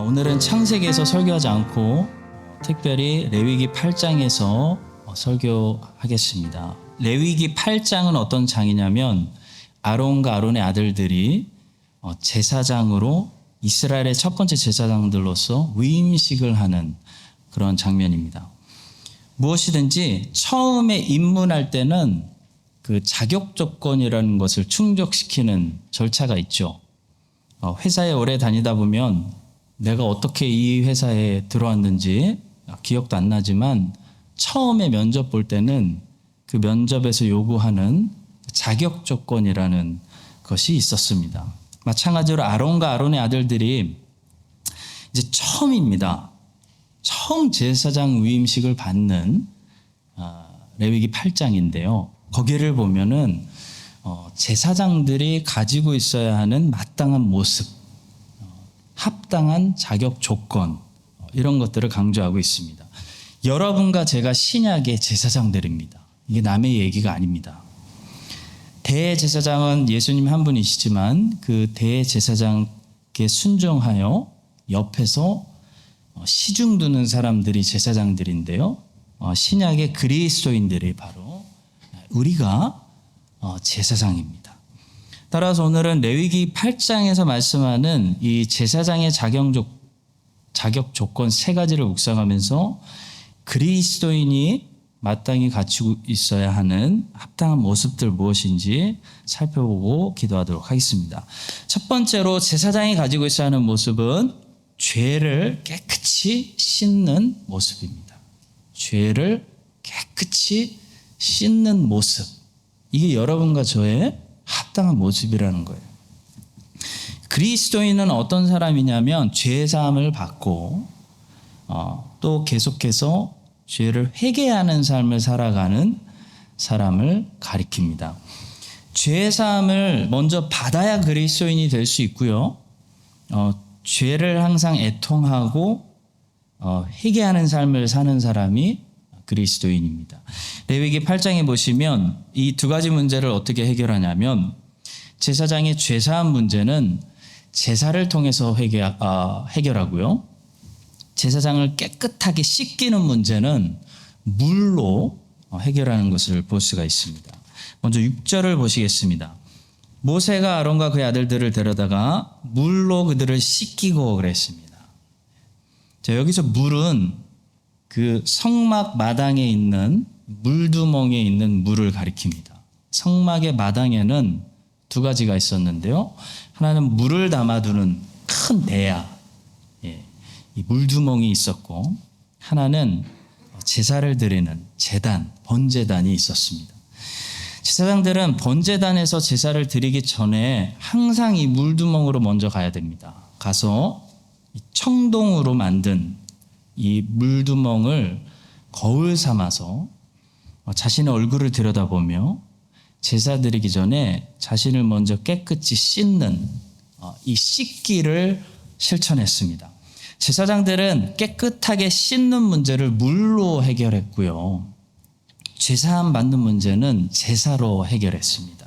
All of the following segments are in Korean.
오늘은 창세기에서 설교하지 않고 특별히 레위기 8장에서 설교하겠습니다. 레위기 8장은 어떤 장이냐면 아론과 아론의 아들들이 제사장으로 이스라엘의 첫 번째 제사장들로서 위임식을 하는 그런 장면입니다. 무엇이든지 처음에 입문할 때는 그 자격 조건이라는 것을 충족시키는 절차가 있죠. 회사에 오래 다니다 보면 내가 어떻게 이 회사에 들어왔는지 기억도 안 나지만 처음에 면접 볼 때는 그 면접에서 요구하는 자격 조건이라는 것이 있었습니다. 마찬가지로 아론과 아론의 아들들이 이제 처음입니다. 처음 제사장 위임식을 받는 레위기 8장인데요. 거기를 보면은 제사장들이 가지고 있어야 하는 마땅한 모습, 합당한 자격 조건, 이런 것들을 강조하고 있습니다. 여러분과 제가 신약의 제사장들입니다. 이게 남의 얘기가 아닙니다. 대제사장은 예수님 한 분이시지만 그 대제사장께 순종하여 옆에서 시중 두는 사람들이 제사장들인데요. 신약의 그리스도인들이 바로 우리가 제사장입니다. 따라서 오늘은 레위기 8장에서 말씀하는 이 제사장의 자격 조건 세 가지를 묵상하면서 그리스도인이 마땅히 갖추고 있어야 하는 합당한 모습들 무엇인지 살펴보고 기도하도록 하겠습니다. 첫 번째로 제사장이 가지고 있어야 하는 모습은 죄를 깨끗이 씻는 모습입니다. 죄를 깨끗이 씻는 모습. 이게 여러분과 저의 합당한 모습이라는 거예요. 그리스도인은 어떤 사람이냐면 죄사함을 받고 또 계속해서 죄를 회개하는 삶을 살아가는 사람을 가리킵니다. 죄사함을 먼저 받아야 그리스도인이 될 수 있고요. 죄를 항상 애통하고 회개하는 삶을 사는 사람이 그리스도인입니다. 레위기 8장에 보시면 이 두 가지 문제를 어떻게 해결하냐면 제사장의 죄사함 문제는 제사를 통해서 해결하고요. 제사장을 깨끗하게 씻기는 문제는 물로 해결하는 것을 볼 수가 있습니다. 먼저 6절을 보시겠습니다. 모세가 아론과 그의 아들들을 데려다가 물로 그들을 씻기고 그랬습니다. 자, 여기서 물은 그 성막 마당에 있는 물두멍에 있는 물을 가리킵니다. 성막의 마당에는 두 가지가 있었는데요. 하나는 물을 담아두는 큰 대야, 이 물두멍이 있었고, 하나는 제사를 드리는 제단, 번제단이 있었습니다. 제사장들은 번제단에서 제사를 드리기 전에 항상 이 물두멍으로 먼저 가야 됩니다. 가서 청동으로 만든 이 물두멍을 거울 삼아서 자신의 얼굴을 들여다보며 제사 드리기 전에 자신을 먼저 깨끗이 씻는 이 씻기를 실천했습니다. 제사장들은 깨끗하게 씻는 문제를 물로 해결했고요. 제사함 받는 문제는 제사로 해결했습니다.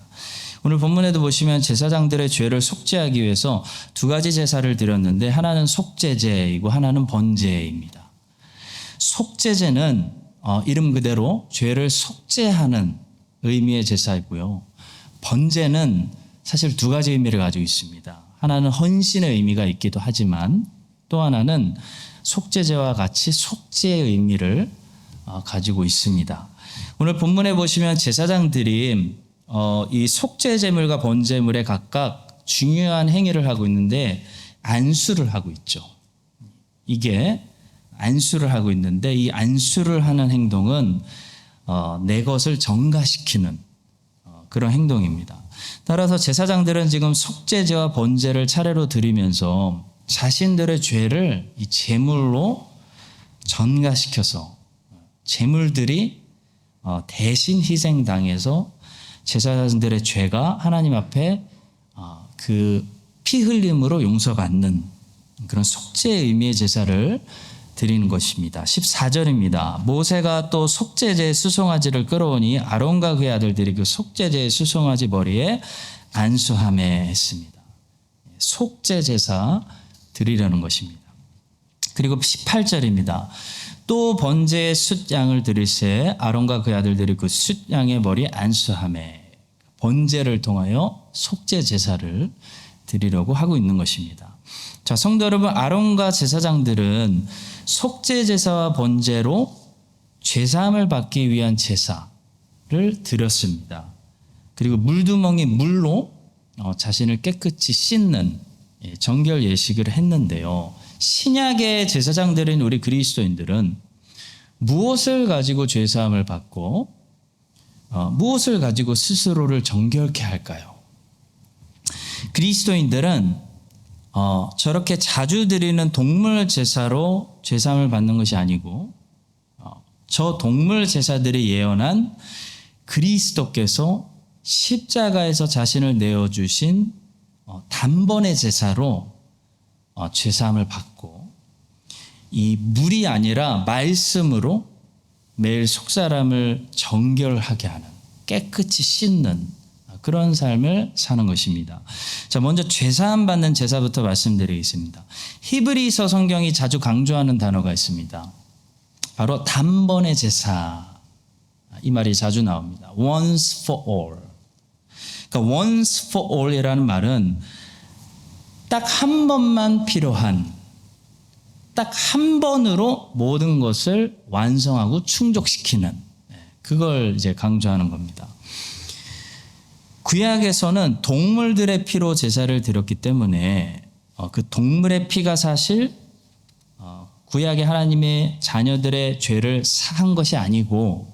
오늘 본문에도 보시면 제사장들의 죄를 속죄하기 위해서 두 가지 제사를 드렸는데 하나는 속죄제이고 하나는 번제입니다. 속죄제는 이름 그대로 죄를 속죄하는 의미의 제사이고요. 번제는 사실 두 가지 의미를 가지고 있습니다. 하나는 헌신의 의미가 있기도 하지만 또 하나는 속죄제와 같이 속죄의 의미를 가지고 있습니다. 오늘 본문에 보시면 제사장들이 이 속죄제물과 번제물에 각각 중요한 행위를 하고 있는데 안수를 하고 있죠. 이게 안수를 하고 있는데 이 안수를 하는 행동은 내 것을 정가시키는 그런 행동입니다. 따라서 제사장들은 지금 속죄제와 번제를 차례로 드리면서 자신들의 죄를 이 제물로 전가시켜서 제물들이 대신 희생당해서 제사장들의 죄가 하나님 앞에 그 피 흘림으로 용서받는 그런 속죄의 의미의 제사를 드리는 것입니다. 14절입니다. 모세가 또 속죄제의 수송아지를 끌어오니 아론과 그의 아들들이 그 속죄제의 수송아지 머리에 안수하매 했습니다. 속죄 제사 드리려는 것입니다. 그리고 18절입니다. 또 번제의 숫양을 드릴새 아론과 그 아들들이 그 숫양의 머리에 안수하매. 번제를 통하여 속죄 제사를 드리려고 하고 있는 것입니다. 자, 성도 여러분, 아론과 제사장들은 속죄 제사와 번제로 죄사함을 받기 위한 제사를 드렸습니다. 그리고 물두멍이 물로 자신을 깨끗이 씻는 정결 예식을 했는데요. 신약의 제사장들인 우리 그리스도인들은 무엇을 가지고 죄사함을 받고 무엇을 가지고 스스로를 정결케 할까요? 그리스도인들은 저렇게 자주 드리는 동물 제사로 죄사함을 받는 것이 아니고 저 동물 제사들이 예언한 그리스도께서 십자가에서 자신을 내어주신 단번의 제사로 죄사함을 받고 이 물이 아니라 말씀으로 매일 속사람을 정결하게 하는 깨끗이 씻는 그런 삶을 사는 것입니다. 자, 먼저 죄사함 받는 제사부터 말씀드리겠습니다. 히브리서 성경이 자주 강조하는 단어가 있습니다. 바로 단번의 제사. 이 말이 자주 나옵니다. Once for all. 그러니까 once for all이라는 말은 딱 한 번만 필요한, 딱 한 번으로 모든 것을 완성하고 충족시키는, 그걸 이제 강조하는 겁니다. 구약에서는 동물들의 피로 제사를 드렸기 때문에 그 동물의 피가 사실 구약의 하나님의 자녀들의 죄를 사한 것이 아니고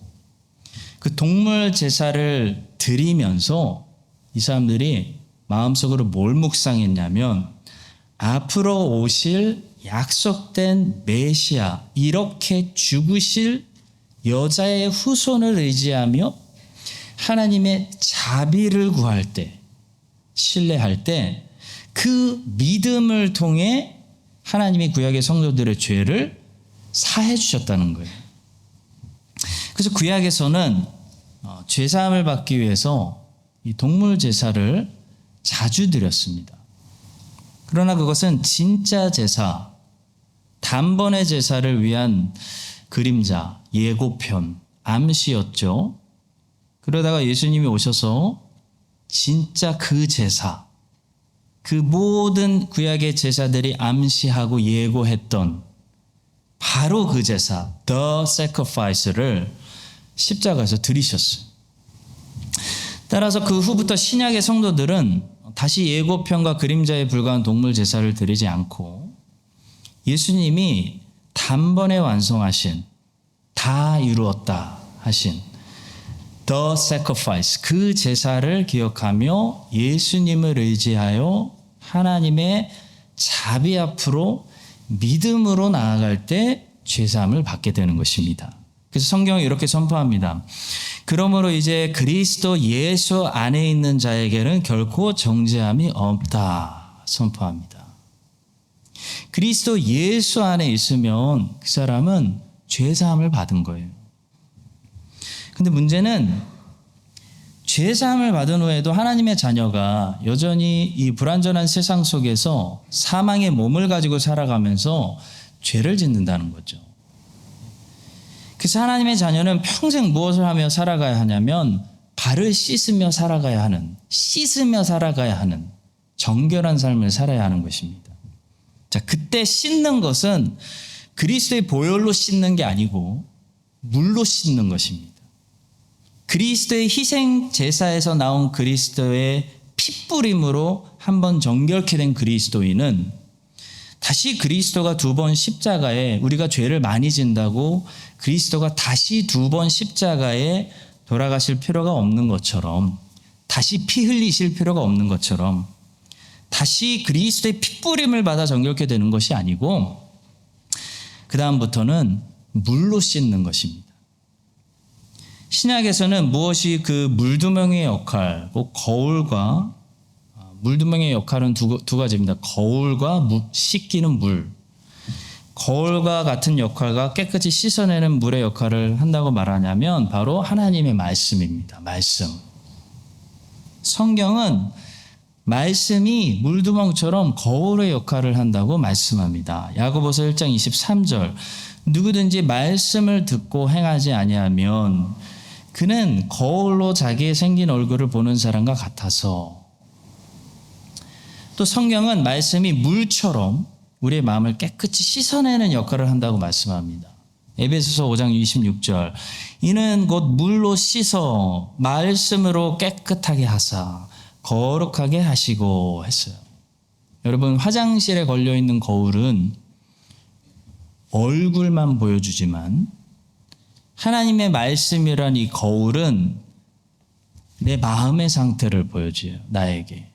그 동물 제사를 드리면서 이 사람들이 마음속으로 뭘 묵상했냐면 앞으로 오실 약속된 메시아, 이렇게 죽으실 여자의 후손을 의지하며 하나님의 자비를 구할 때, 신뢰할 때 그 믿음을 통해 하나님이 구약의 성도들의 죄를 사해 주셨다는 거예요. 그래서 구약에서는 죄사함을 받기 위해서 이 동물 제사를 자주 드렸습니다. 그러나 그것은 진짜 제사, 단번의 제사를 위한 그림자, 예고편, 암시였죠. 그러다가 예수님이 오셔서 진짜 그 제사, 그 모든 구약의 제사들이 암시하고 예고했던 바로 그 제사, the sacrifice를 십자가에서 드리셨어요. 따라서 그 후부터 신약의 성도들은 다시 예고편과 그림자에 불과한 동물 제사를 드리지 않고 예수님이 단번에 완성하신, 다 이루었다 하신 the sacrifice, 그 제사를 기억하며 예수님을 의지하여 하나님의 자비 앞으로 믿음으로 나아갈 때 죄사함을 받게 되는 것입니다. 그래서 성경은 이렇게 선포합니다. 그러므로 이제 그리스도 예수 안에 있는 자에게는 결코 정죄함이 없다 선포합니다. 그리스도 예수 안에 있으면 그 사람은 죄사함을 받은 거예요. 근데 문제는 죄사함을 받은 후에도 하나님의 자녀가 여전히 이 불완전한 세상 속에서 사망의 몸을 가지고 살아가면서 죄를 짓는다는 거죠. 그래서 하나님의 자녀는 평생 무엇을 하며 살아가야 하냐면 발을 씻으며 살아가야 하는 정결한 삶을 살아야 하는 것입니다. 자, 그때 씻는 것은 그리스도의 보혈로 씻는 게 아니고 물로 씻는 것입니다. 그리스도의 희생 제사에서 나온 그리스도의 핏부림으로 한번 정결케 된 그리스도인은 다시 그리스도가 두 번 십자가에, 우리가 죄를 많이 진다고 그리스도가 다시 두 번 십자가에 돌아가실 필요가 없는 것처럼, 다시 피 흘리실 필요가 없는 것처럼, 다시 그리스도의 핏부림을 받아 정결케 되는 것이 아니고 그 다음부터는 물로 씻는 것입니다. 신약에서는 무엇이 그 물두멍의 역할, 거울과, 물두멍의 역할은 두 가지입니다. 거울과 씻기는 물. 거울과 같은 역할과 깨끗이 씻어내는 물의 역할을 한다고 말하냐면 바로 하나님의 말씀입니다. 말씀. 성경은 말씀이 물두멍처럼 거울의 역할을 한다고 말씀합니다. 야고보서 1장 23절 누구든지 말씀을 듣고 행하지 아니하면 그는 거울로 자기의 생긴 얼굴을 보는 사람과 같아서. 또 성경은 말씀이 물처럼 우리의 마음을 깨끗이 씻어내는 역할을 한다고 말씀합니다. 에베소서 5장 26절 이는 곧 물로 씻어 말씀으로 깨끗하게 하사 거룩하게 하시고 했어요. 여러분, 화장실에 걸려있는 거울은 얼굴만 보여주지만 하나님의 말씀이란 이 거울은 내 마음의 상태를 보여줘요. 나에게.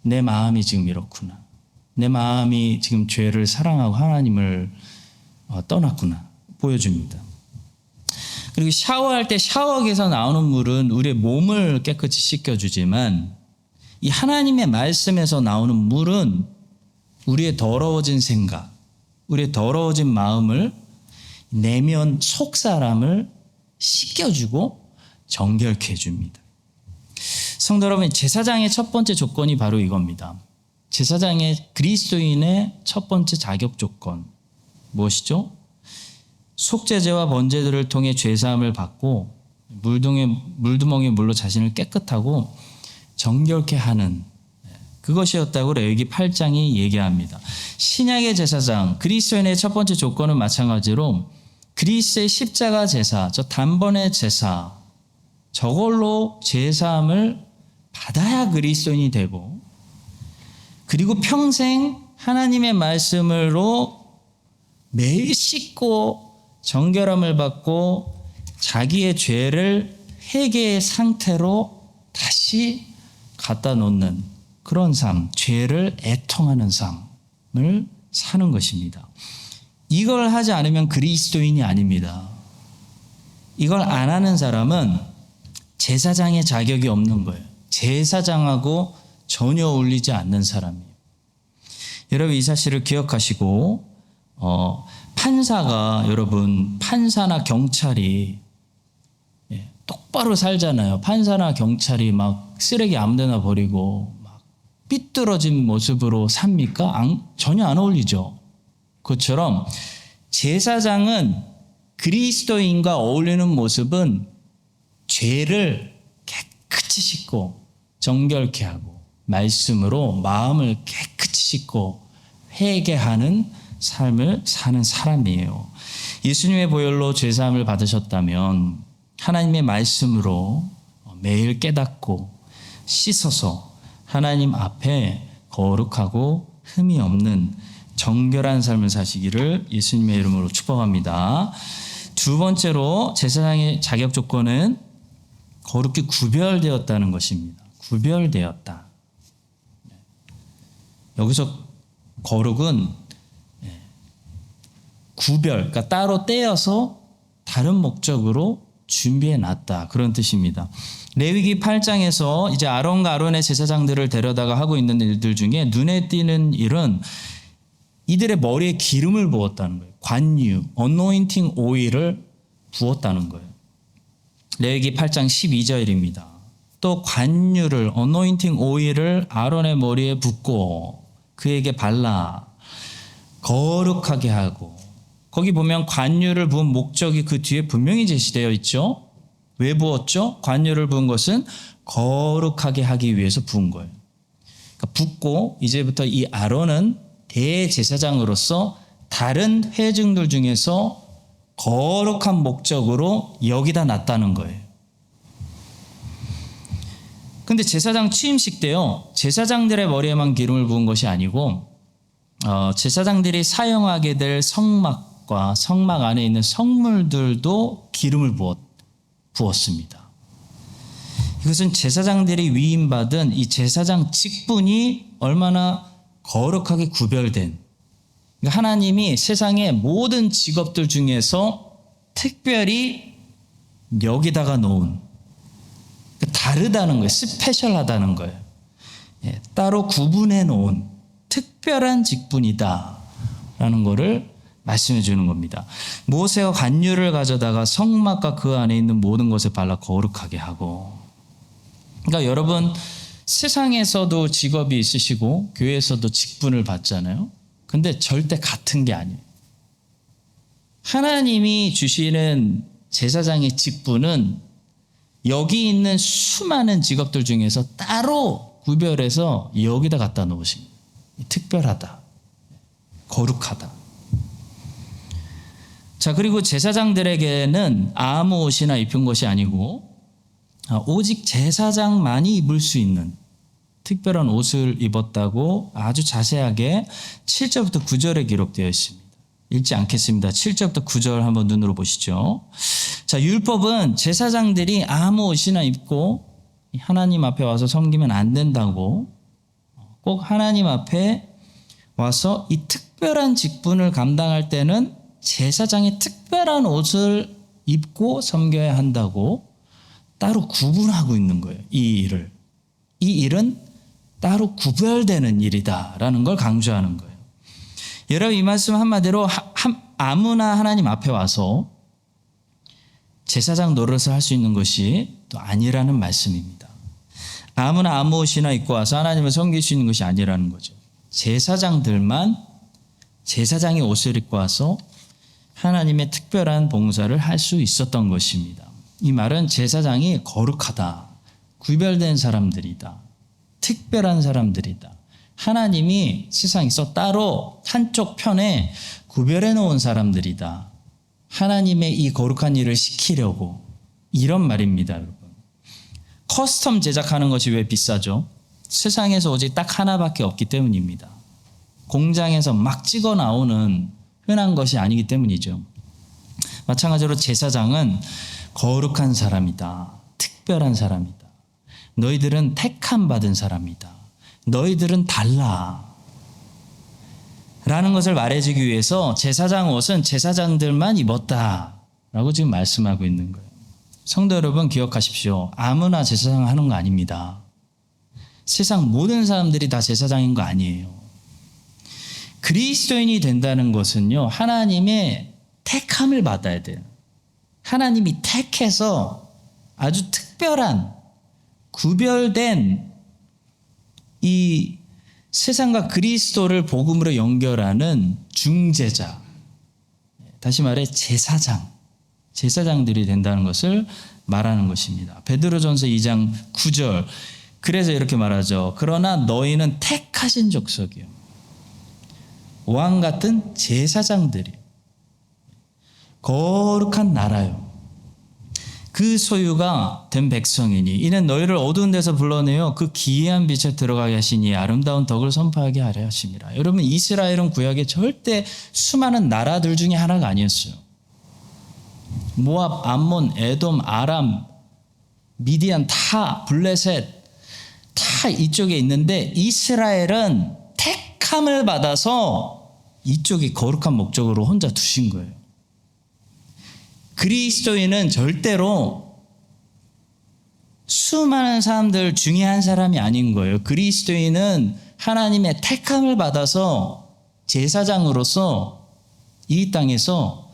내 마음이 지금 이렇구나. 내 마음이 지금 죄를 사랑하고 하나님을 떠났구나. 보여줍니다. 그리고 샤워할 때 샤워기에서 나오는 물은 우리의 몸을 깨끗이 씻겨주지만 이 하나님의 말씀에서 나오는 물은 우리의 더러워진 생각, 우리의 더러워진 마음을 내면 속 사람을 씻겨주고 정결케 해줍니다. 성도 여러분, 제사장의 첫 번째 조건이 바로 이겁니다. 제사장의 그리스도인의 첫 번째 자격 조건 무엇이죠? 속죄제와 번제들을 통해 죄사함을 받고 물두멍의 물로 자신을 깨끗하고 정결케 하는 그것이었다고 레위기 8장이 얘기합니다. 신약의 제사장, 그리스도인의 첫 번째 조건은 마찬가지로 그리스도의 십자가 제사, 저 단번의 제사, 저걸로 제사함을 받아야 그리스도인이 되고, 그리고 평생 하나님의 말씀으로 매일 씻고 정결함을 받고 자기의 죄를 회개의 상태로 다시 갖다 놓는 그런 삶, 죄를 애통하는 삶을 사는 것입니다. 이걸 하지 않으면 그리스도인이 아닙니다. 이걸 안 하는 사람은 제사장의 자격이 없는 거예요. 제사장하고 전혀 어울리지 않는 사람이에요. 여러분, 이 사실을 기억하시고 판사나 경찰이 똑바로 살잖아요. 판사나 경찰이 막 쓰레기 아무데나 버리고 막 삐뚤어진 모습으로 삽니까? 전혀 안 어울리죠. 그것처럼 제사장은 그리스도인과 어울리는 모습은 죄를 깨끗이 씻고 정결케 하고 말씀으로 마음을 깨끗이 씻고 회개하는 삶을 사는 사람이에요. 예수님의 보혈로 죄사함을 받으셨다면 하나님의 말씀으로 매일 깨닫고 씻어서 하나님 앞에 거룩하고 흠이 없는 정결한 삶을 사시기를 예수님의 이름으로 축복합니다. 두 번째로 제사장의 자격 조건은 거룩히 구별되었다는 것입니다. 구별되었다. 여기서 거룩은 구별, 그러니까 따로 떼어서 다른 목적으로 준비해 놨다. 그런 뜻입니다. 레위기 8장에서 이제 아론과 아론의 제사장들을 데려다가 하고 있는 일들 중에 눈에 띄는 일은 이들의 머리에 기름을 부었다는 거예요. 관유, 어노인팅 오일을 부었다는 거예요. 레위기 8장 12절입니다. 또 관유를, 어노인팅 오일을 아론의 머리에 붓고 그에게 발라 거룩하게 하고, 거기 보면 관유를 부은 목적이 그 뒤에 분명히 제시되어 있죠. 왜 부었죠? 관유를 부은 것은 거룩하게 하기 위해서 부은 거예요. 그러니까 붓고 이제부터 이 아론은 대제사장으로서 다른 회중들 중에서 거룩한 목적으로 여기다 놨다는 거예요. 근데 제사장 취임식 때요, 제사장들의 머리에만 기름을 부은 것이 아니고 제사장들이 사용하게 될 성막과 성막 안에 있는 성물들도 기름을 부었습니다. 이것은 제사장들이 위임받은 이 제사장 직분이 얼마나 거룩하게 구별된, 그러니까 하나님이 세상의 모든 직업들 중에서 특별히 여기다가 놓은, 다르다는 거예요. 스페셜하다는 거예요. 따로 구분해 놓은 특별한 직분이다 라는 것을 말씀해 주는 겁니다. 모세가 관유를 가져다가 성막과 그 안에 있는 모든 것에 발라 거룩하게 하고, 그러니까 여러분, 세상에서도 직업이 있으시고 교회에서도 직분을 받잖아요. 근데 절대 같은 게 아니에요. 하나님이 주시는 제사장의 직분은 여기 있는 수많은 직업들 중에서 따로 구별해서 여기다 갖다 놓으십니다. 특별하다. 거룩하다. 자, 그리고 제사장들에게는 아무 옷이나 입힌 것이 아니고 오직 제사장만이 입을 수 있는 특별한 옷을 입었다고 아주 자세하게 7절부터 9절에 기록되어 있습니다. 읽지 않겠습니다. 7절부터 9절 한번 눈으로 보시죠. 자, 율법은 제사장들이 아무 옷이나 입고 하나님 앞에 와서 섬기면 안 된다고, 꼭 하나님 앞에 와서 이 특별한 직분을 감당할 때는 제사장이 특별한 옷을 입고 섬겨야 한다고 따로 구분하고 있는 거예요. 이 일을. 이 일은 따로 구별되는 일이다라는 걸 강조하는 거예요. 여러분, 이 말씀 한마디로 아무나 하나님 앞에 와서 제사장 노릇을 할 수 있는 것이 또 아니라는 말씀입니다. 아무나 아무 옷이나 입고 와서 하나님을 섬길 수 있는 것이 아니라는 거죠. 제사장들만 제사장의 옷을 입고 와서 하나님의 특별한 봉사를 할 수 있었던 것입니다. 이 말은 제사장이 거룩하다, 구별된 사람들이다, 특별한 사람들이다. 하나님이 세상에서 따로 한쪽 편에 구별해 놓은 사람들이다. 하나님의 이 거룩한 일을 시키려고, 이런 말입니다, 여러분. 커스텀 제작하는 것이 왜 비싸죠? 세상에서 오직 딱 하나밖에 없기 때문입니다. 공장에서 막 찍어 나오는 흔한 것이 아니기 때문이죠. 마찬가지로 제사장은 거룩한 사람이다. 특별한 사람이다. 너희들은 택함 받은 사람이다. 너희들은 달라. 라는 것을 말해주기 위해서 제사장 옷은 제사장들만 입었다. 라고 지금 말씀하고 있는 거예요. 성도 여러분, 기억하십시오. 아무나 제사장 하는 거 아닙니다. 세상 모든 사람들이 다 제사장인 거 아니에요. 그리스도인이 된다는 것은요, 하나님의 택함을 받아야 돼요. 하나님이 택해서 아주 특별한, 구별된 이 세상과 그리스도를 복음으로 연결하는 중재자, 다시 말해 제사장들이 된다는 것을 말하는 것입니다. 베드로전서 2장 9절, 그래서 이렇게 말하죠. 그러나 너희는 택하신 족속이요, 왕 같은 제사장들이, 거룩한 나라요, 그 소유가 된 백성이니 이는 너희를 어두운 데서 불러내어 그 기이한 빛에 들어가게 하시니 아름다운 덕을 선포하게 하려 하심이라. 여러분, 이스라엘은 구약에 절대 수많은 나라들 중에 하나가 아니었어요. 모압, 암몬, 에돔, 아람, 미디안, 다 블레셋, 다 이쪽에 있는데 이스라엘은 택함을 받아서 이쪽이 거룩한 목적으로 혼자 두신 거예요. 그리스도인은 절대로 수많은 사람들 중에 한 사람이 아닌 거예요. 그리스도인은 하나님의 택함을 받아서 제사장으로서 이 땅에서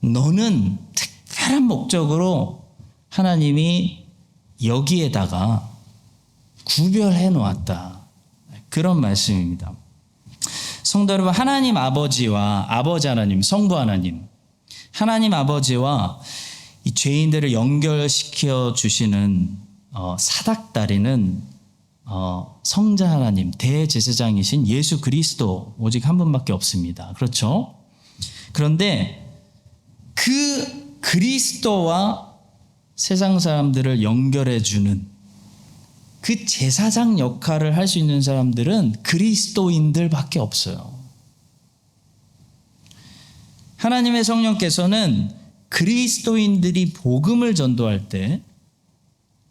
너는 특별한 목적으로 하나님이 여기에다가 구별해 놓았다. 그런 말씀입니다. 성도 여러분, 하나님 아버지와 아버지 하나님, 성부 하나님, 하나님 아버지와 이 죄인들을 연결시켜 주시는 사닥다리는 성자 하나님, 대제사장이신 예수 그리스도 오직 한 분밖에 없습니다. 그렇죠? 그런데 그 그리스도와 세상 사람들을 연결해 주는 그 제사장 역할을 할 수 있는 사람들은 그리스도인들밖에 없어요. 하나님의 성령께서는 그리스도인들이 복음을 전도할 때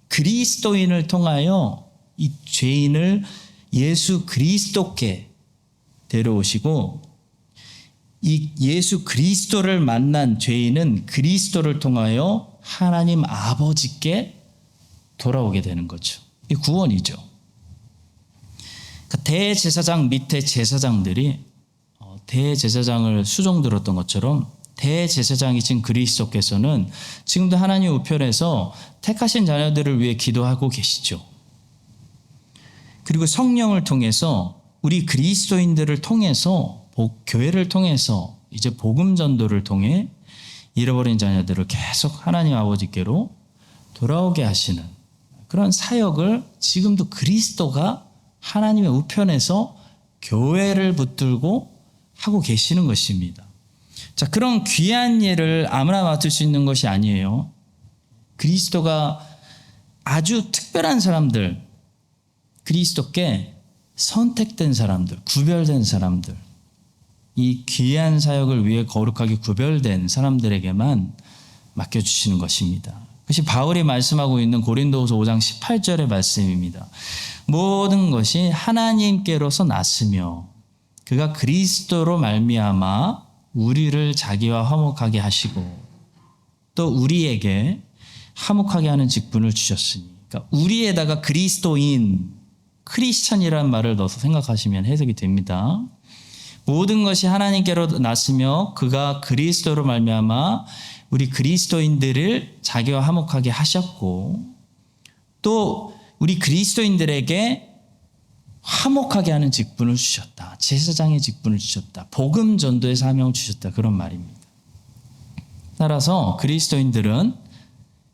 그리스도인을 통하여 이 죄인을 예수 그리스도께 데려오시고, 이 예수 그리스도를 만난 죄인은 그리스도를 통하여 하나님 아버지께 돌아오게 되는 거죠. 이 구원이죠. 그러니까 대제사장 밑에 제사장들이 대제사장을 수종 들었던 것처럼 대제사장이신 그리스도께서는 지금도 하나님 우편에서 택하신 자녀들을 위해 기도하고 계시죠. 그리고 성령을 통해서 우리 그리스도인들을 통해서 교회를 통해서 이제 복음 전도를 통해 잃어버린 자녀들을 계속 하나님 아버지께로 돌아오게 하시는 그런 사역을 지금도 그리스도가 하나님의 우편에서 교회를 붙들고 하고 계시는 것입니다. 자, 그런 귀한 일을 아무나 맡을 수 있는 것이 아니에요. 그리스도가 아주 특별한 사람들, 그리스도께 선택된 사람들, 구별된 사람들, 이 귀한 사역을 위해 거룩하게 구별된 사람들에게만 맡겨주시는 것입니다. 그것이 바울이 말씀하고 있는 고린도후서 5장 18절의 말씀입니다. 모든 것이 하나님께로서 났으며 그가 그리스도로 말미암아 우리를 자기와 화목하게 하시고 또 우리에게 화목하게 하는 직분을 주셨으니, 그러니까 우리에다가 그리스도인, 크리스천이라는 말을 넣어서 생각하시면 해석이 됩니다. 모든 것이 하나님께로 났으며 그가 그리스도로 말미암아 우리 그리스도인들을 자기와 화목하게 하셨고 또 우리 그리스도인들에게 화목하게 하는 직분을 주셨다. 제사장의 직분을 주셨다. 복음 전도의 사명을 주셨다. 그런 말입니다. 따라서 그리스도인들은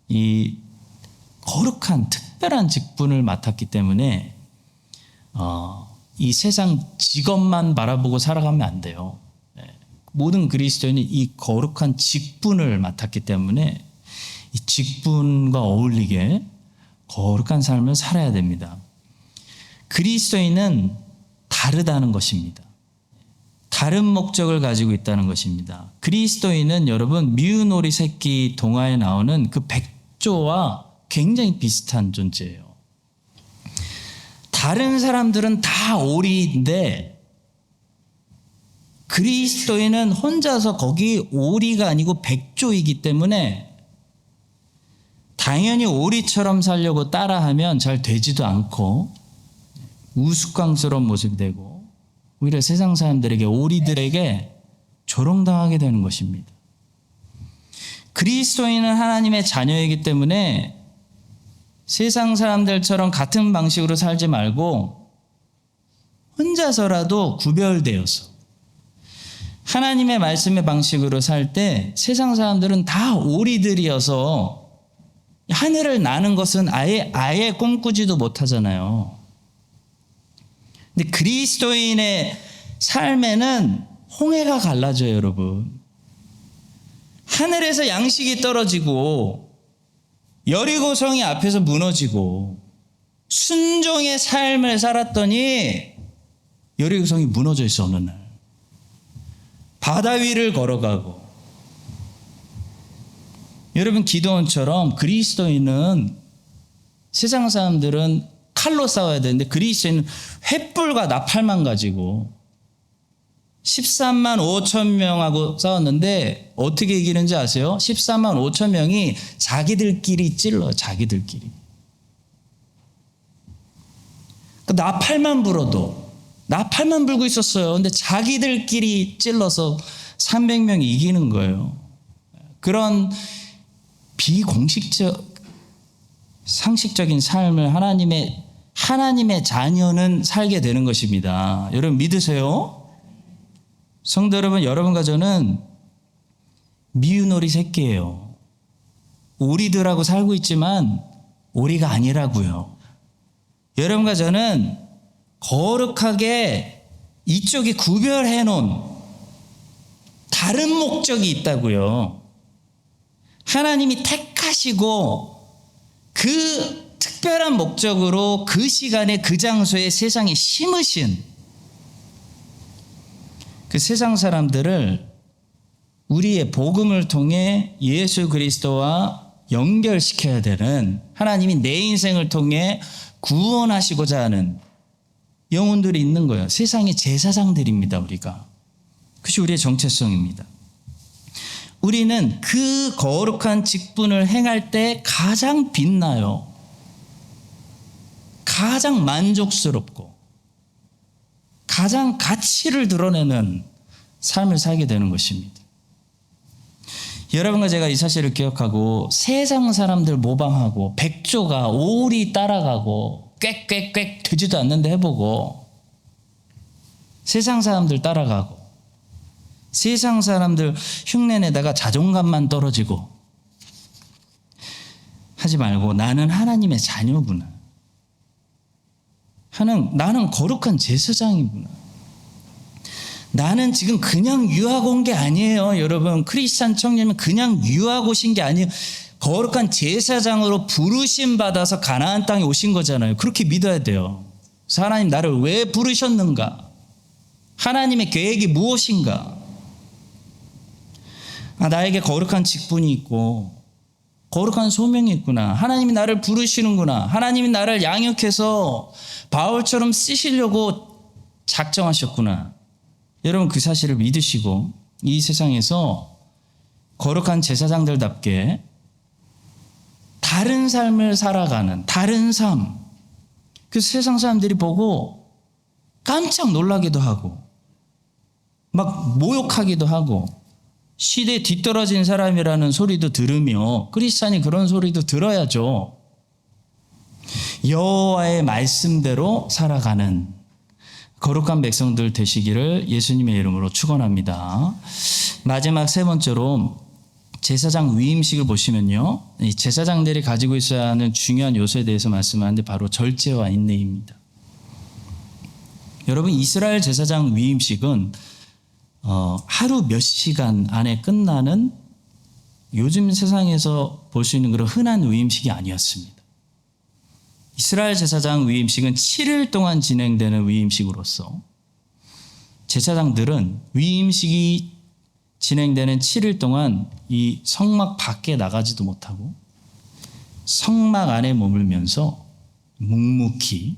이 거룩한 특별한 직분을 맡았기 때문에 이 세상 직업만 바라보고 살아가면 안 돼요. 모든 그리스도인이 이 거룩한 직분을 맡았기 때문에 이 직분과 어울리게 거룩한 삶을 살아야 됩니다. 그리스도인은 다르다는 것입니다. 다른 목적을 가지고 있다는 것입니다. 그리스도인은 여러분 미운 오리 새끼 동화에 나오는 그 백조와 굉장히 비슷한 존재예요. 다른 사람들은 다 오리인데 그리스도인은 혼자서 거기 오리가 아니고 백조이기 때문에 당연히 오리처럼 살려고 따라하면 잘 되지도 않고 우스꽝스러운 모습이 되고 오히려 세상 사람들에게, 오리들에게 조롱당하게 되는 것입니다. 그리스도인은 하나님의 자녀이기 때문에 세상 사람들처럼 같은 방식으로 살지 말고 혼자서라도 구별되어서 하나님의 말씀의 방식으로 살 때 세상 사람들은 다 오리들이어서 하늘을 나는 것은 아예 꿈꾸지도 못하잖아요. 근데 그리스도인의 삶에는 홍해가 갈라져요, 여러분. 하늘에서 양식이 떨어지고 여리고성이 앞에서 무너지고 순종의 삶을 살았더니 여리고성이 무너져 있어, 어느 날. 바다 위를 걸어가고. 여러분, 기도원처럼 그리스도인은, 세상 사람들은 칼로 싸워야 되는데 그리스도인은 횃불과 나팔만 가지고 13만 5천 명하고 싸웠는데 어떻게 이기는지 아세요? 13만 5천 명이 자기들끼리 찔러요. 자기들끼리. 나팔만 불고 있었어요. 근데 자기들끼리 찔러서 300명이 이기는 거예요. 그런 비공식적, 상식적인 삶을 하나님의 자녀는 살게 되는 것입니다. 여러분 믿으세요? 성도 여러분, 여러분과 저는 미운 오리 새끼예요. 오리들하고 살고 있지만 오리가 아니라고요. 여러분과 저는 거룩하게 이쪽이 구별해 놓은 다른 목적이 있다고요. 하나님이 택하시고 그 특별한 목적으로 그 시간에 그 장소에 세상에 심으신 그 세상 사람들을 우리의 복음을 통해 예수 그리스도와 연결시켜야 되는, 하나님이 내 인생을 통해 구원하시고자 하는 영혼들이 있는 거예요. 세상의 제사장들입니다, 우리가. 그것이 우리의 정체성입니다. 우리는 그 거룩한 직분을 행할 때 가장 빛나요. 가장 만족스럽고 가장 가치를 드러내는 삶을 살게 되는 것입니다. 여러분과 제가 이 사실을 기억하고 세상 사람들 모방하고 백조가 오리 따라가고 꽥꽥꽥 되지도 않는데 해보고 세상 사람들 따라가고 세상 사람들 흉내내다가 자존감만 떨어지고 하지 말고 나는 하나님의 자녀구나. 나는 거룩한 제사장이구나. 나는 지금 그냥 유학 온 게 아니에요. 여러분, 크리스찬 청년은 그냥 유학 오신 게 아니에요. 거룩한 제사장으로 부르심 받아서 가나안 땅에 오신 거잖아요. 그렇게 믿어야 돼요. 하나님 나를 왜 부르셨는가? 하나님의 계획이 무엇인가? 나에게 거룩한 직분이 있고 거룩한 소명이 있구나. 하나님이 나를 부르시는구나. 하나님이 나를 양육해서 바울처럼 쓰시려고 작정하셨구나. 여러분 그 사실을 믿으시고 이 세상에서 거룩한 제사장들답게 다른 삶을 살아가는 다른 삶. 그 세상 사람들이 보고 깜짝 놀라기도 하고 막 모욕하기도 하고 시대에 뒤떨어진 사람이라는 소리도 들으며 크리스찬이 그런 소리도 들어야죠. 여호와의 말씀대로 살아가는 거룩한 백성들 되시기를 예수님의 이름으로 축원합니다. 마지막 세 번째로 제사장 위임식을 보시면요. 이 제사장들이 가지고 있어야 하는 중요한 요소에 대해서 말씀하는데 바로 절제와 인내입니다. 여러분 이스라엘 제사장 위임식은 하루 몇 시간 안에 끝나는 요즘 세상에서 볼 수 있는 그런 흔한 위임식이 아니었습니다. 이스라엘 제사장 위임식은 7일 동안 진행되는 위임식으로서 제사장들은 위임식이 진행되는 7일 동안 이 성막 밖에 나가지도 못하고 성막 안에 머물면서 묵묵히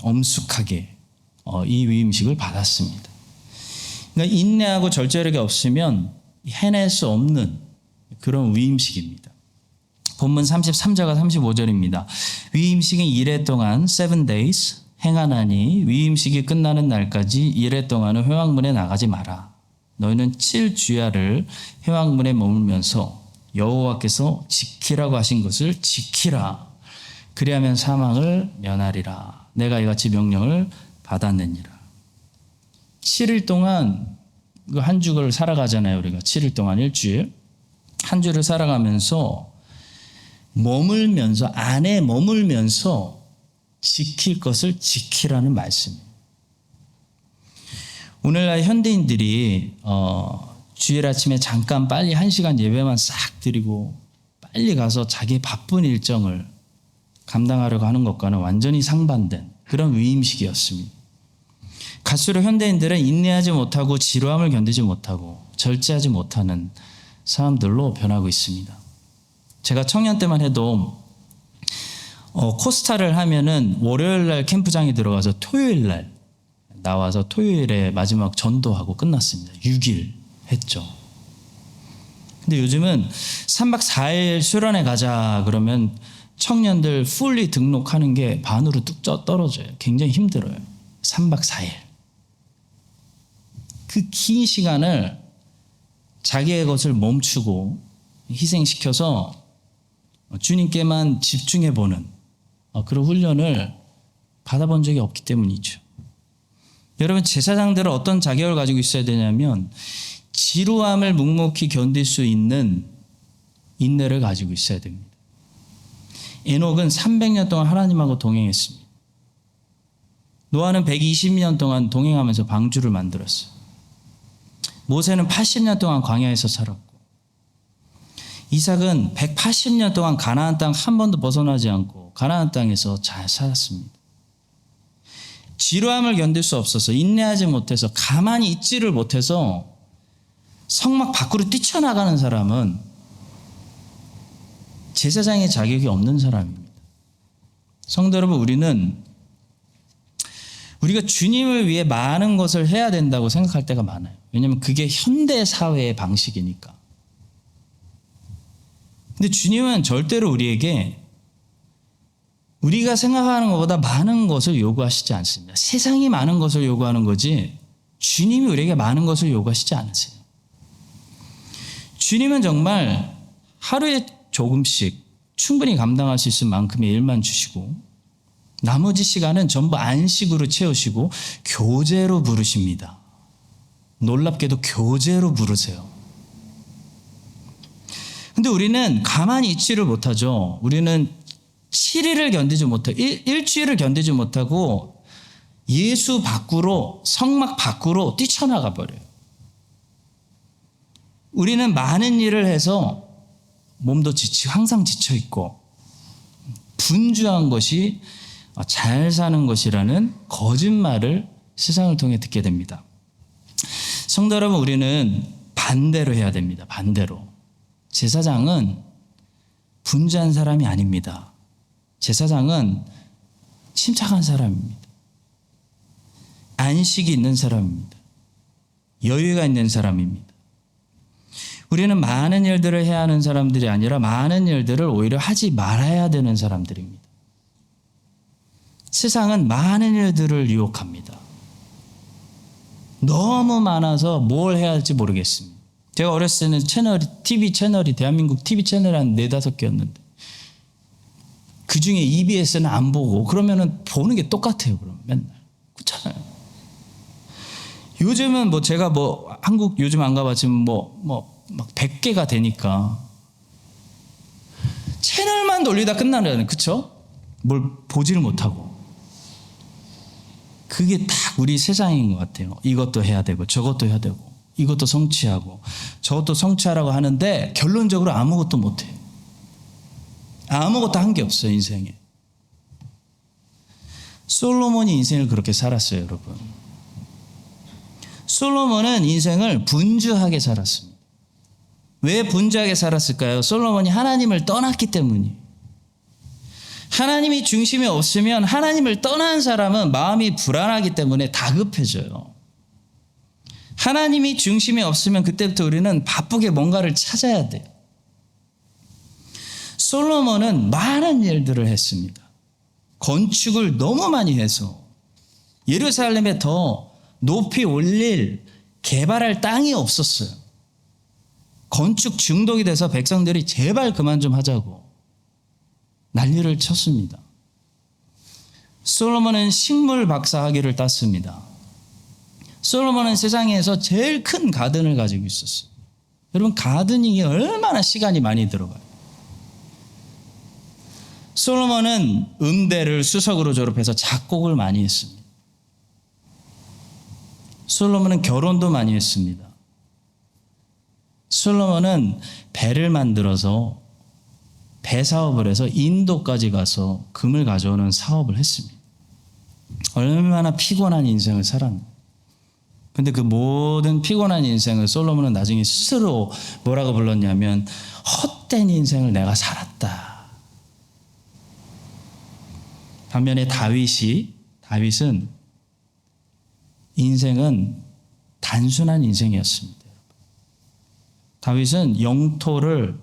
엄숙하게 이 위임식을 받았습니다. 그러니까 인내하고 절제력이 없으면 해낼 수 없는 그런 위임식입니다. 본문 33절과 35절입니다. 위임식은 이래 동안 7 days 행하나니 위임식이 끝나는 날까지 이래 동안은 회막문에 나가지 마라. 너희는 7주야를 회막문에 머물면서 여호와께서 지키라고 하신 것을 지키라. 그리하면 사망을 면하리라. 내가 이같이 명령을 받았느니라. 7일 동안 한 주를 살아가잖아요. 우리가 7일 동안 일주일 한 주를 살아가면서 머물면서 안에 머물면서 지킬 것을 지키라는 말씀이에요. 오늘날 현대인들이 주일 아침에 잠깐 빨리 1시간 예배만 싹 드리고 빨리 가서 자기 바쁜 일정을 감당하려고 하는 것과는 완전히 상반된 그런 위임식이었습니다. 갈수록 현대인들은 인내하지 못하고 지루함을 견디지 못하고 절제하지 못하는 사람들로 변하고 있습니다. 제가 청년 때만 해도 코스타를 하면은 월요일 날 캠프장에 들어가서 토요일 날 나와서 토요일에 마지막 전도하고 끝났습니다. 6일 했죠. 근데 요즘은 3박 4일 수련회 가자 그러면 청년들 풀리 등록하는 게 반으로 뚝 떨어져요. 굉장히 힘들어요. 3박 4일. 그 긴 시간을 자기의 것을 멈추고 희생시켜서 주님께만 집중해보는 그런 훈련을 받아본 적이 없기 때문이죠. 여러분 제사장들은 어떤 자격을 가지고 있어야 되냐면 지루함을 묵묵히 견딜 수 있는 인내를 가지고 있어야 됩니다. 에녹은 300년 동안 하나님하고 동행했습니다. 노아는 120년 동안 동행하면서 방주를 만들었어요. 모세는 80년 동안 광야에서 살았고 이삭은 180년 동안 가나안 땅 한 번도 벗어나지 않고 가나안 땅에서 잘 살았습니다. 지루함을 견딜 수 없어서 인내하지 못해서 가만히 있지를 못해서 성막 밖으로 뛰쳐나가는 사람은 제사장의 자격이 없는 사람입니다. 성도 여러분, 우리가 주님을 위해 많은 것을 해야 된다고 생각할 때가 많아요. 왜냐하면 그게 현대 사회의 방식이니까. 근데 주님은 절대로 우리에게 우리가 생각하는 것보다 많은 것을 요구하시지 않습니다. 세상이 많은 것을 요구하는 거지 주님이 우리에게 많은 것을 요구하시지 않으세요. 주님은 정말 하루에 조금씩 충분히 감당할 수 있을 만큼의 일만 주시고 나머지 시간은 전부 안식으로 채우시고 교제로 부르십니다. 놀랍게도 교제로 부르세요. 근데 우리는 가만히 있지를 못하죠. 우리는 7일을 견디지 못하고 일주일을 견디지 못하고 예수 밖으로, 성막 밖으로 뛰쳐나가 버려요. 우리는 많은 일을 해서 몸도 항상 지쳐 있고 분주한 것이 잘 사는 것이라는 거짓말을 세상을 통해 듣게 됩니다. 성도 여러분, 우리는 반대로 해야 됩니다. 반대로. 제사장은 분주한 사람이 아닙니다. 제사장은 침착한 사람입니다. 안식이 있는 사람입니다. 여유가 있는 사람입니다. 우리는 많은 일들을 해야 하는 사람들이 아니라 많은 일들을 오히려 하지 말아야 되는 사람들입니다. 세상은 많은 일들을 유혹합니다. 너무 많아서 뭘 해야 할지 모르겠습니다. 제가 어렸을 때는 TV 채널이 대한민국 TV 채널이 한 4-5개였는데 그 중에 EBS는 안 보고 그러면은 보는 게 똑같아요. 그럼 맨날. 그렇잖아요. 요즘은 제가 한국 요즘 안 가봤지만 막 100개가 되니까 채널만 돌리다 끝나는, 그쵸? 뭘 보지를 못하고. 그게 딱 우리 세상인 것 같아요. 이것도 해야 되고 저것도 해야 되고 이것도 성취하고 저것도 성취하라고 하는데 결론적으로 아무것도 못해요. 아무것도 한 게 없어요, 인생에. 솔로몬이 인생을 그렇게 살았어요, 여러분. 솔로몬은 인생을 분주하게 살았습니다. 왜 분주하게 살았을까요? 솔로몬이 하나님을 떠났기 때문이에요. 하나님이 중심에 없으면 하나님을 떠난 사람은 마음이 불안하기 때문에 다급해져요. 하나님이 중심에 없으면 그때부터 우리는 바쁘게 뭔가를 찾아야 돼요. 솔로몬은 많은 일들을 했습니다. 건축을 너무 많이 해서 예루살렘에 더 높이 올릴 개발할 땅이 없었어요. 건축 중독이 돼서 백성들이 제발 그만 좀 하자고 난리를 쳤습니다. 솔로몬은 식물 박사 학위를 땄습니다. 솔로몬은 세상에서 제일 큰 가든을 가지고 있었어요. 여러분, 가드닝이 얼마나 시간이 많이 들어가요. 솔로몬은 음대를 수석으로 졸업해서 작곡을 많이 했습니다. 솔로몬은 결혼도 많이 했습니다. 솔로몬은 배를 만들어서 배 사업을 해서 인도까지 가서 금을 가져오는 사업을 했습니다. 얼마나 피곤한 인생을 살았나. 근데 그 모든 피곤한 인생을 솔로몬은 나중에 스스로 뭐라고 불렀냐면 헛된 인생을 내가 살았다. 반면에 다윗은 인생은 단순한 인생이었습니다. 다윗은 영토를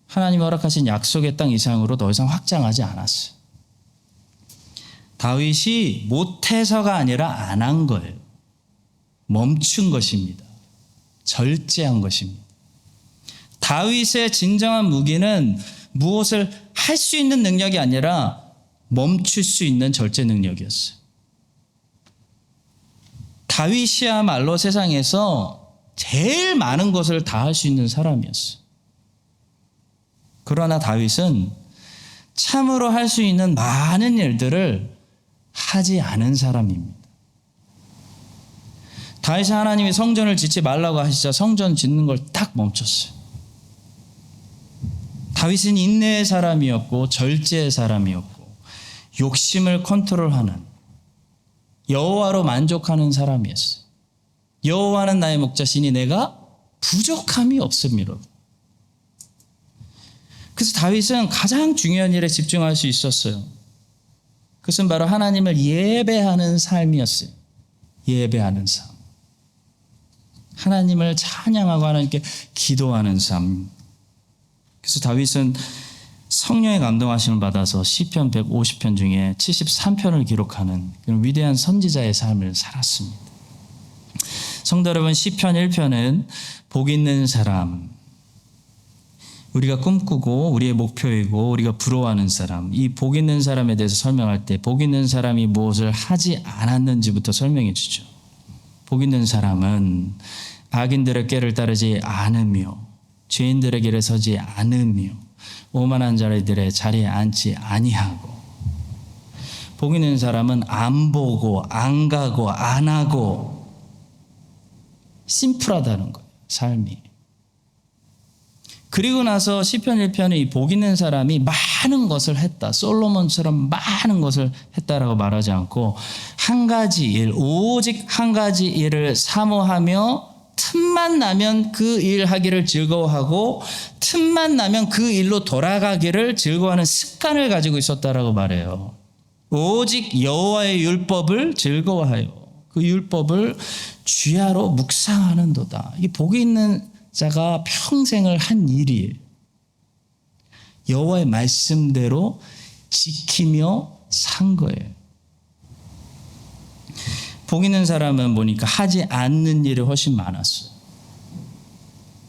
하나님이 허락하신 약속의 땅 이상으로 더 이상 확장하지 않았어요. 다윗이 못해서가 아니라 안 한 거예요. 멈춘 것입니다. 절제한 것입니다. 다윗의 진정한 무기는 무엇을 할 수 있는 능력이 아니라 멈출 수 있는 절제 능력이었어요. 다윗이야말로 세상에서 제일 많은 것을 다 할 수 있는 사람이었어요. 그러나 다윗은 참으로 할 수 있는 많은 일들을 하지 않은 사람입니다. 다윗은 하나님이 성전을 짓지 말라고 하시자 성전 짓는 걸 딱 멈췄어요. 다윗은 인내의 사람이었고 절제의 사람이었고 욕심을 컨트롤하는 여호와로 만족하는 사람이었어요. 여호와는 나의 목자시니 내가 부족함이 없습니다. 그래서 다윗은 가장 중요한 일에 집중할 수 있었어요. 그것은 바로 하나님을 예배하는 삶이었어요. 예배하는 삶. 하나님을 찬양하고 하나님께 기도하는 삶. 그래서 다윗은 성령의 감동하심을 받아서 시편 150편 중에 73편을 기록하는 그런 위대한 선지자의 삶을 살았습니다. 성도 여러분, 시편 1편은 복 있는 사람, 우리가 꿈꾸고 우리의 목표이고 우리가 부러워하는 사람, 이 복 있는 사람에 대해서 설명할 때 복 있는 사람이 무엇을 하지 않았는지부터 설명해 주죠. 복 있는 사람은 악인들의 꾀를 따르지 않으며 죄인들의 길에 서지 않으며 오만한 자들의 자리에 앉지 아니하고, 복 있는 사람은 안 보고 안 가고 안 하고 심플하다는 거예요, 삶이. 그리고 나서 시편 1편에 이 복 있는 사람이 많은 것을 했다, 솔로몬처럼 많은 것을 했다라고 말하지 않고 한 가지 일, 오직 한 가지 일을 사모하며 틈만 나면 그 일 하기를 즐거워하고 틈만 나면 그 일로 돌아가기를 즐거워하는 습관을 가지고 있었다라고 말해요. 오직 여호와의 율법을 즐거워하여 그 율법을 주야로 묵상하는도다. 이게 복이 있는 자가 평생을 한 일이에요. 여호와의 말씀대로 지키며 산 거예요. 복 있는 사람은 보니까 하지 않는 일이 훨씬 많았어요.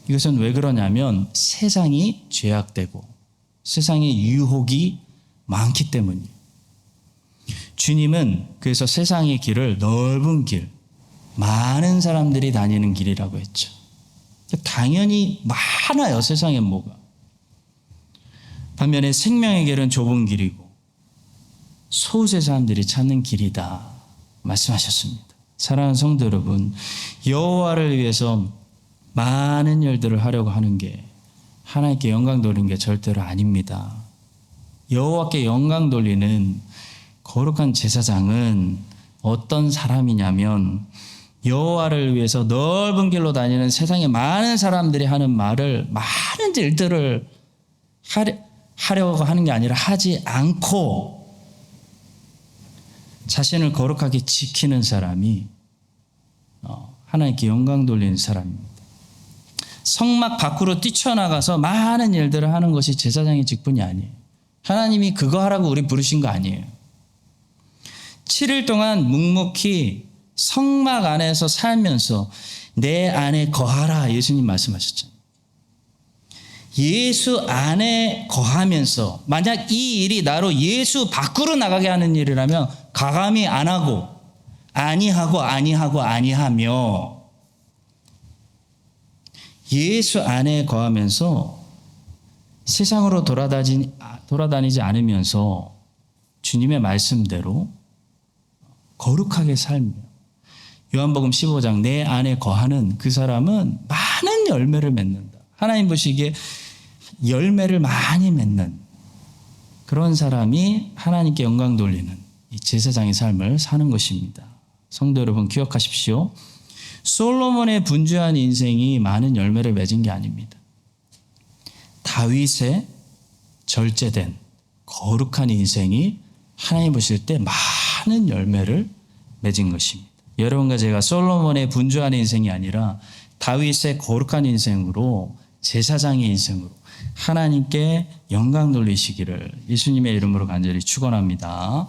이것은 왜 그러냐면 세상이 죄악되고 세상에 유혹이 많기 때문이에요. 주님은 그래서 세상의 길을 넓은 길, 많은 사람들이 다니는 길이라고 했죠. 당연히 많아요, 세상에 뭐가. 반면에 생명의 길은 좁은 길이고 소수의 사람들이 찾는 길이다 말씀하셨습니다. 사랑하는 성도 여러분, 여호와를 위해서 많은 일들을 하려고 하는 게 하나님께 영광 돌리는 게 절대로 아닙니다. 여호와께 영광 돌리는 거룩한 제사장은 어떤 사람이냐면 여호와를 위해서 넓은 길로 다니는 세상에 많은 사람들이 하는 말을, 많은 일들을 하려고 하는 게 아니라 하지 않고 자신을 거룩하게 지키는 사람이 하나님께 영광 돌리는 사람입니다. 성막 밖으로 뛰쳐나가서 많은 일들을 하는 것이 제사장의 직분이 아니에요. 하나님이 그거 하라고 우리 부르신 거 아니에요. 7일 동안 묵묵히 성막 안에서 살면서 내 안에 거하라, 예수님 말씀하셨잖아요. 예수 안에 거하면서 만약 이 일이 나로 예수 밖으로 나가게 하는 일이라면 가감히 안 하고 아니하며 예수 안에 거하면서 세상으로 돌아다니지 않으면서 주님의 말씀대로 거룩하게 살며, 요한복음 15장 내 안에 거하는 그 사람은 많은 열매를 맺는다. 하나님 보시기에 열매를 많이 맺는 그런 사람이 하나님께 영광 돌리는 이 제사장의 삶을 사는 것입니다. 성도 여러분, 기억하십시오. 솔로몬의 분주한 인생이 많은 열매를 맺은 게 아닙니다. 다윗의 절제된 거룩한 인생이 하나님 보실 때 많은 열매를 맺은 것입니다. 여러분과 제가 솔로몬의 분주한 인생이 아니라 다윗의 거룩한 인생으로, 제사장의 인생으로 하나님께 영광 돌리시기를 예수님의 이름으로 간절히 축원합니다.